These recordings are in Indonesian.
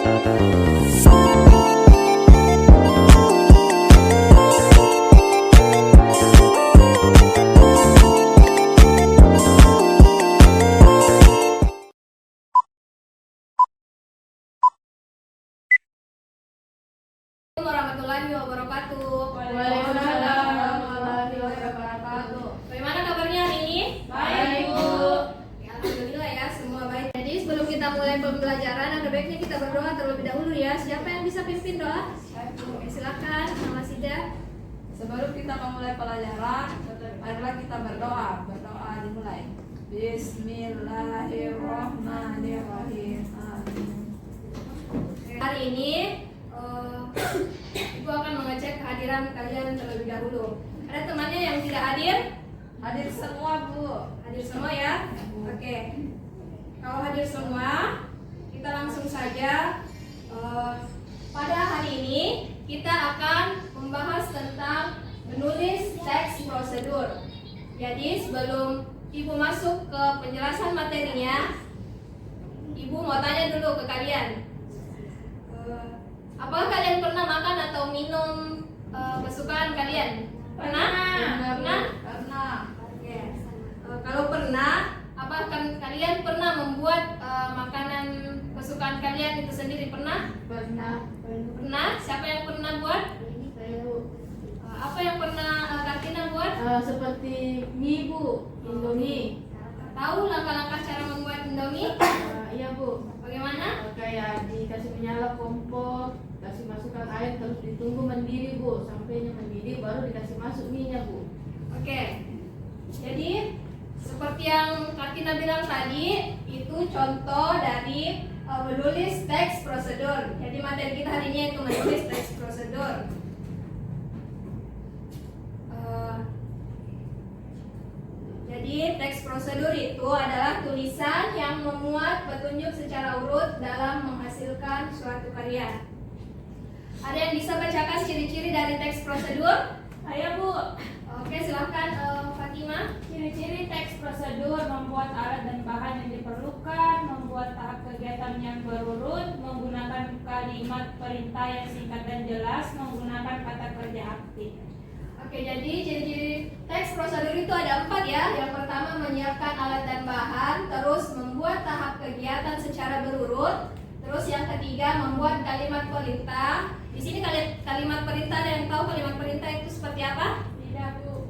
Warahmatullahi wabarakatuh. Waalaikumsalam warahmatullahi wabarakatuh. Bagaimana kabarnya hari ini? Baik, Bu. Ya, alhamdulillah ya, semua baik. Jadi sebelum kita mulai pembelajaran, ada baiknya kita berdoa terlebih dahulu ya. Siapa yang bisa pimpin doa? Oke, silakan, Mama Sida. Sebelum kita memulai pelajaran, marilah kita berdoa. Berdoa dimulai. Bismillahirrahmanirrahim. Amin. Hari ini Ibu akan mengecek kehadiran kalian terlebih dahulu. Ada temannya yang tidak hadir? Hadir semua, Bu. Hadir semua ya? Oke. Kalau hadir semua, kita langsung saja. Pada hari ini kita akan membahas tentang menulis teks prosedur. Jadi sebelum Ibu masuk ke penjelasan materinya, Ibu mau tanya dulu ke kalian. Apakah kalian pernah makan atau minum kesukaan kalian? Pernah? Pernah. Oke. Kalau pernah, apakah kalian pernah membuat makanan kesukaan kalian itu sendiri? Pernah? Pernah. Pernah? Siapa yang pernah buat? Apa yang pernah Kartina buat? Seperti mie, Bu. Indomie. Tahu langkah-langkah cara membuat Indomie? Iya, Bu. Bagaimana? Kayak dikasih menyala kompor, kasih masukkan air, terus ditunggu mendidih, Bu. Sampainya mendidih baru dikasih masuk mie-nya, Bu. Oke. Jadi seperti yang Kartina bilang tadi, itu contoh dari menulis teks prosedur. Jadi materi kita hari ini itu menulis teks prosedur. Jadi teks prosedur itu adalah tulisan yang memuat petunjuk secara urut dalam menghasilkan suatu karya. Ada yang bisa bacakan ciri-ciri dari teks prosedur? Ayo, Bu. Oke, silahkan Fatimah. Ciri-ciri teks prosedur: membuat alat dan bahan yang diperlukan, membuat tahap kegiatan yang berurut, menggunakan kalimat perintah yang singkat dan jelas, menggunakan kata kerja aktif. Oke, jadi ciri-ciri teks prosedur itu ada 4 ya. Yang pertama menyiapkan alat dan bahan, terus membuat tahap kegiatan secara berurut, terus yang ketiga membuat kalimat perintah. Di sini kalimat perintah, ada yang tahu kalimat perintah itu seperti apa? Tidak, Bu.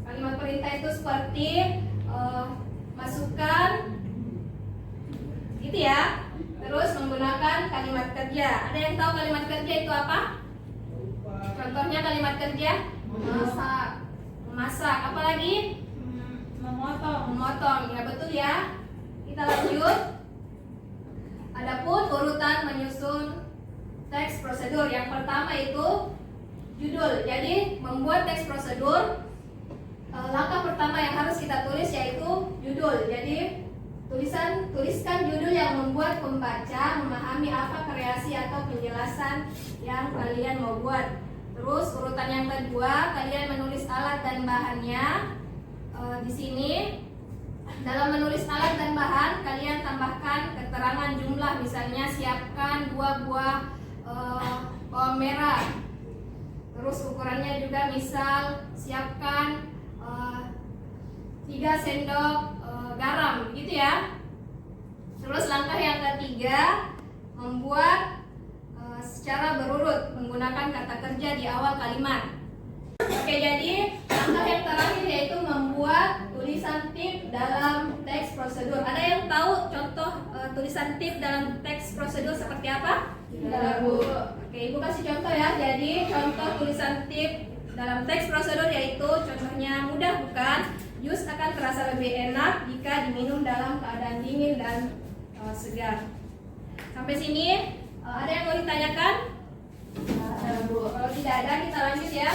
Kalimat perintah itu seperti masukkan, gitu ya. Terus menggunakan kalimat kerja. Ada yang tahu kalimat kerja itu apa? Contohnya kalimat kerja: Masak. memasak. Apalagi? Memotong. Ya, betul ya. Kita lanjut. Adapun urutan menyusun teks prosedur. Yang pertama itu judul. Jadi membuat teks prosedur, langkah pertama yang harus kita tulis yaitu judul. Jadi tuliskan judul yang membuat pembaca memahami apa kreasi atau penjelasan yang kalian mau buat. Terus urutan yang kedua, kalian menulis alat dan bahannya. Di sini dalam menulis alat dan bahan, kalian tambahkan keterangan jumlah. Misalnya siapkan 2 buah bawang merah. Terus ukurannya juga misal siapkan 3 sendok garam, gitu ya. Terus langkah yang ketiga, membuat secara berurut menggunakan kata kerja di awal kalimat. Oke, jadi langkah yang terakhir yaitu membuat tulisan tip dalam teks prosedur. Ada yang tahu contoh tulisan tip dalam teks prosedur seperti apa? Tidak, Bu. Oke, Ibu kasih contoh ya. Jadi contoh tulisan tip dalam teks prosedur yaitu contohnya mudah bukan? Jus akan terasa lebih enak jika diminum dalam keadaan dingin dan segar. Sampai sini ada yang mau ditanyakan? Ada, Bu. Kalau tidak ada, kita lanjut ya.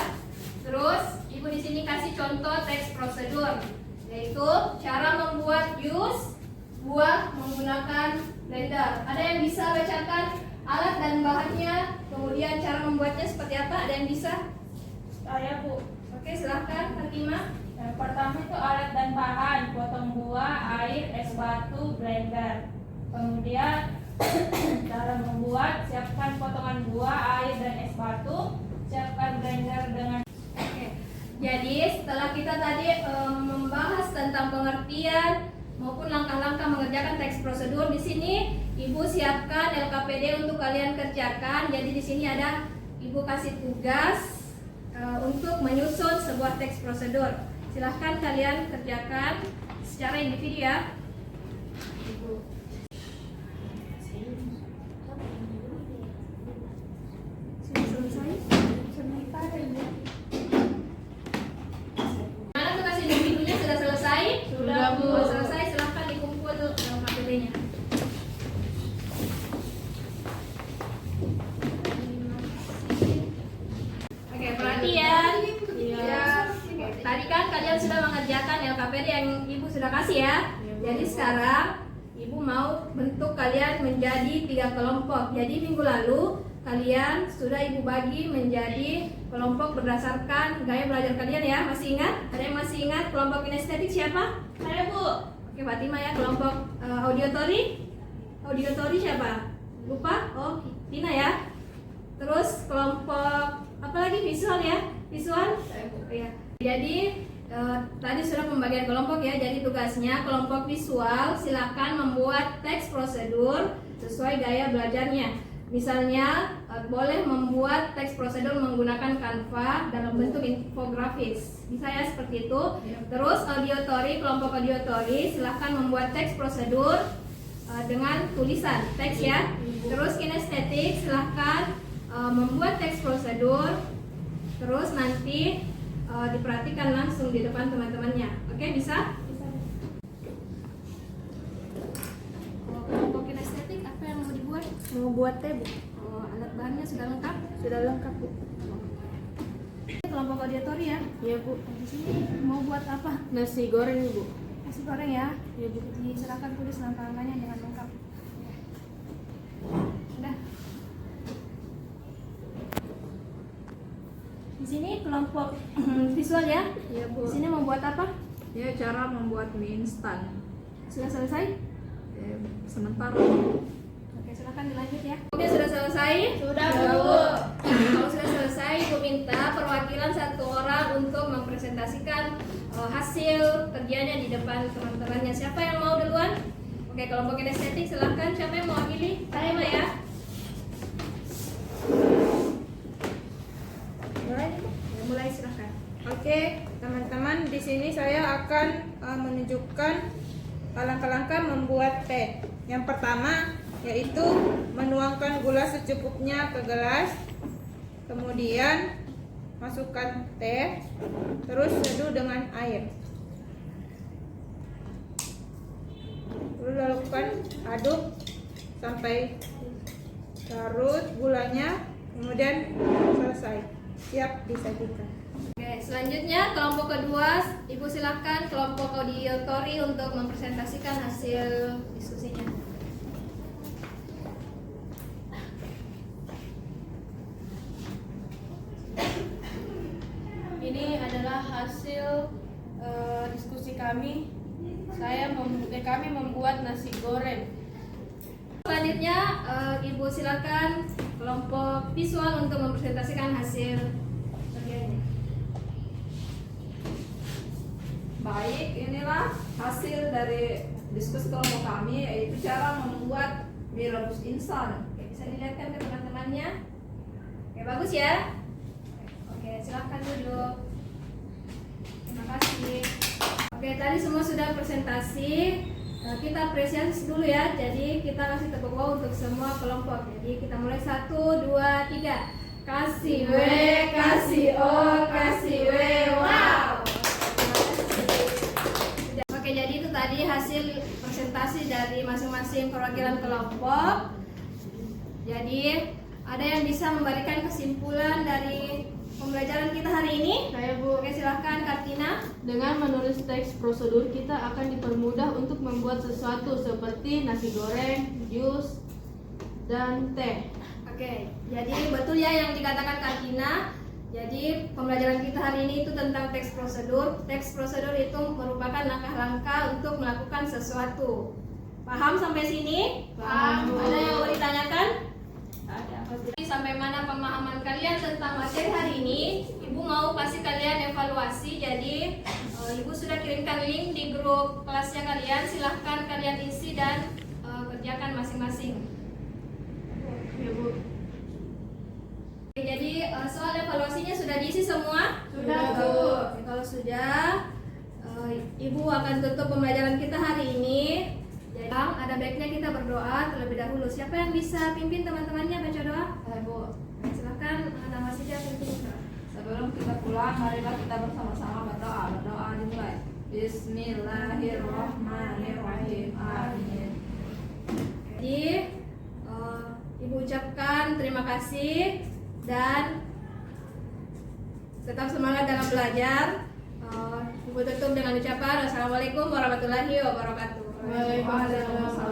Terus Ibu di sini kasih contoh teks prosedur, yaitu cara membuat jus buah menggunakan blender. Ada yang bisa bacakan alat dan bahannya, kemudian cara membuatnya seperti apa? Ada yang bisa? Saya, Bu. Oke, silahkan Fatimah. Yang pertama itu alat dan bahan: potong buah, air, es batu, blender. Kemudian cara Jadi setelah kita tadi membahas tentang pengertian maupun langkah-langkah mengerjakan teks prosedur, di sini Ibu siapkan LKPD untuk kalian kerjakan. Jadi di sini ada Ibu kasih tugas untuk menyusun sebuah teks prosedur. Silahkan kalian kerjakan secara individu ya. Sudah selesai? Sebentar ya. Mana tugas individunya sudah selesai? Sudah, Bu. Kalau selesai silahkan dikumpul LKPD-nya. Oke, perhatian. Iya. Oke, tadi kan kalian sudah mengerjakan LKPD yang Ibu sudah kasih ya. Jadi sekarang Ibu mau bentuk kalian menjadi 3 kelompok. Jadi minggu lalu kalian sudah Ibu bagi menjadi kelompok berdasarkan gaya belajar kalian ya. Masih ingat? Ada yang masih ingat kelompok kinestetik siapa? Saya Bu. Oke, Fatima ya. Kelompok auditory? Auditory siapa? Lupa? Oh, Tina ya. Terus kelompok apa lagi? Visual ya? Visual? Ya. Jadi tadi sudah pembagian kelompok ya. Jadi tugasnya kelompok visual silakan membuat teks prosedur sesuai gaya belajarnya. Misalnya boleh membuat teks prosedur menggunakan Canva dalam bentuk infografis. Bisa ya seperti itu. Terus auditory, kelompok auditory silakan membuat teks prosedur dengan tulisan teks ya. Terus kinestetik silahkan membuat teks prosedur. Terus nanti diperhatikan langsung di depan teman-temannya. Oke, bisa? Kalau kelompok kinestetik apa yang mau dibuat? Mau buat teh, Bu? Oh, alat bahannya sudah lengkap? Sudah lengkap, Bu. Kelompok auditory ya. Iya, Bu. Di sini mau buat apa? Nasi goreng, Bu. Nasi goreng ya. Iya, Bu. Silakan tulis langkah-langkahnya dengan lengkap. Udah. Di sini kelompok visual ya. Iya, Bu. Di sini mau buat apa? Ya, cara membuat mie instan. Sudah selesai? Sementara. Oke, silakan dilanjut ya. Oke, sudah selesai? Sudah, Bu. Bu. Kalau sudah selesai, Ibu minta perwakilan 1 orang untuk mempresentasikan hasil kerjanya di depan teman-temannya. Siapa yang mau duluan? Oke, kelompok kinestetik silakan. Siapa yang mau mewakili? Saya Mbak ya. Mulai silakan. Oke, teman-teman, di sini saya akan menunjukkan langkah-langkah membuat teh. Yang pertama yaitu menuangkan gula secukupnya ke gelas. Kemudian masukkan teh, terus seduh dengan air. Lalu lakukan aduk sampai larut gulanya, kemudian selesai, siap disajikan. Oke, selanjutnya kelompok kedua, Ibu silakan kelompok auditory untuk mempresentasikan hasil diskusinya. Ini adalah hasil diskusi kami. Kami membuat nasi goreng. Selanjutnya Ibu silakan kelompok visual untuk mempresentasikan hasil kerjanya. Baik, inilah hasil dari diskusi kelompok kami, yaitu cara membuat mie rebus instan. Oke, bisa dilihatkan ke teman-temannya. Oke, bagus ya. Oke, silakan duduk. Terima kasih. Oke, tadi semua sudah presentasi. Kita apresiasi dulu ya. Jadi kita kasih tepuk tangan untuk semua kelompok. Jadi kita mulai 1, 2, 3. Kasih W, kasih O, kasih W. Wow. Oke, jadi itu tadi hasil presentasi dari masing-masing perwakilan kelompok. Jadi ada yang bisa memberikan kesimpulan dari pembelajaran kita hari ini? Saya, Bu. Oke, silahkan Kartina. Dengan menulis teks prosedur, kita akan dipermudah untuk membuat sesuatu seperti nasi goreng, jus, dan teh. Oke, jadi betul ya yang dikatakan Kartina. Jadi pembelajaran kita hari ini itu tentang teks prosedur. Teks prosedur itu merupakan langkah-langkah untuk melakukan sesuatu. Paham sampai sini? Paham, Bu. Ada yang mau ditanyakan? Ada. Sampai mana bagaimana pemahaman kalian tentang materi hari ini. Ibu mau kasih kalian evaluasi, jadi Ibu sudah kirimkan link di grup kelasnya kalian. Silahkan kalian isi dan kerjakan masing-masing. Ya Bu. Oke, jadi soal evaluasinya sudah diisi semua? Sudah, Bu. Oke, kalau sudah, Ibu akan tutup pembelajaran kita hari ini. Jadi ada baiknya kita berdoa terlebih dahulu. Siapa yang bisa pimpin teman-temannya baca doa? Bu, Silakan nama saja pimpin doa. sebelum kita pulang, marilah kita bersama-sama berdoa. Berdoa dimulai. Bismillahirrahmanirrahim. Amin. Jadi Ibu ucapkan terima kasih dan tetap semangat dalam belajar. Ibu tutup dengan ucapan Assalamualaikum warahmatullahi wabarakatuh. Waalaikumsalam.